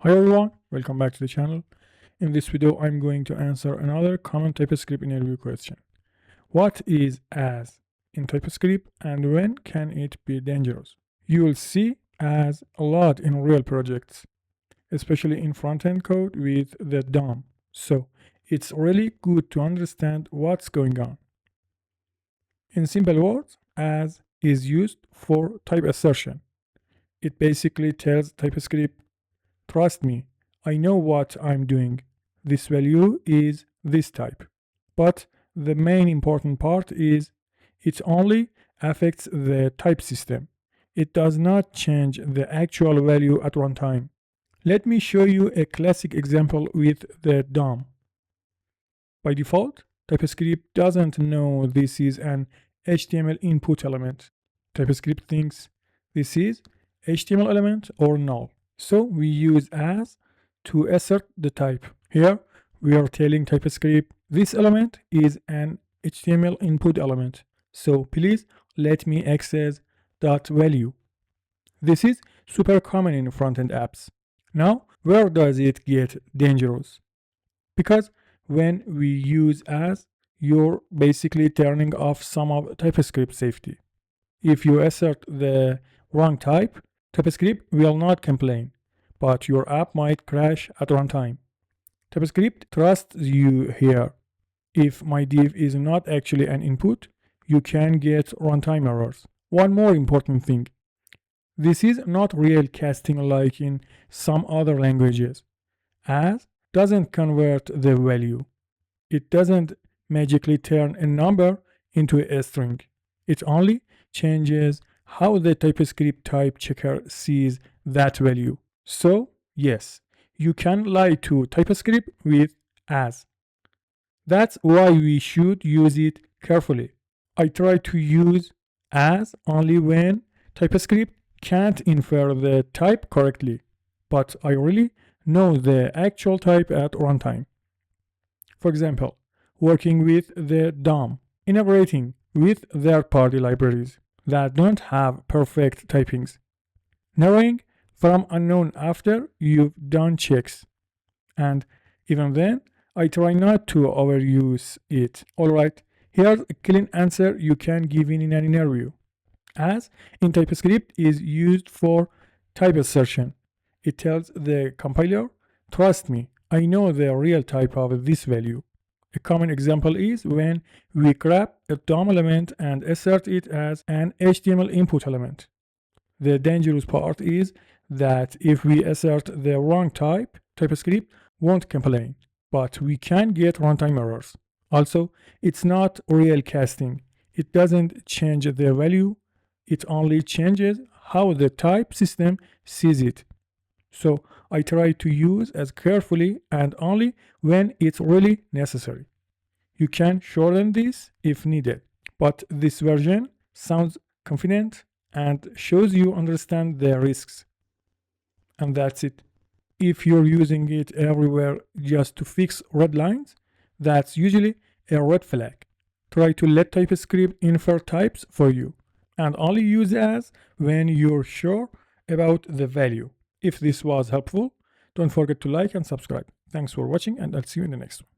Hi everyone, welcome back to the channel. In this video, I'm going to answer another common TypeScript interview question. What is as in TypeScript and when can it be dangerous? You will see as a lot in real projects, especially in front-end code with the DOM. So it's really good to understand what's going on. In simple words, as is used for type assertion. It basically tells TypeScript, trust me, I know what I'm doing. This value is this type. But the main important part is it only affects the type system. It does not change the actual value at runtime. Let me show you a classic example with the DOM. By default, TypeScript doesn't know this is an HTML input element. TypeScript thinks this is HTML element or null. So we use as to assert the type. Here we are telling TypeScript this element is an HTML input element. So please let me access that value. This is super common in front-end apps. Now, where does it get dangerous? Because when we use as, you're basically turning off some of TypeScript safety. If you assert the wrong type, TypeScript will not complain, but your app might crash at runtime. TypeScript trusts you here. If my div is not actually an input, you can get runtime errors. One more important thing. This is not real casting like in some other languages. As doesn't convert the value. It doesn't magically turn a number into a string. It only changes how the TypeScript type checker sees that value. So, yes, you can lie to TypeScript with as. That's why we should use it carefully. I try to use as only when TypeScript can't infer the type correctly, but I really know the actual type at runtime. For example, working with the DOM, integrating with third-party libraries that don't have perfect typings, narrowing from unknown after you've done checks. And even then, I try not to overuse it. Alright, here's a clean answer you can give in an interview. As in TypeScript is used for type assertion. It tells the compiler, trust me, I know the real type of this value. A common example is when we grab a DOM element and assert it as an HTML input element. The dangerous part is that if we assert the wrong type, TypeScript won't complain, but we can get runtime errors. Also, it's not real casting. It doesn't change the value. It only changes how the type system sees it. So I try to use as carefully and only when it's really necessary. You can shorten this if needed, but this version sounds confident and shows you understand the risks. And that's it. If you're using it everywhere just to fix red lines, that's usually a red flag. Try to let TypeScript infer types for you and only use as when you're sure about the value. If this was helpful, don't forget to like and subscribe. Thanks for watching and I'll see you in the next one.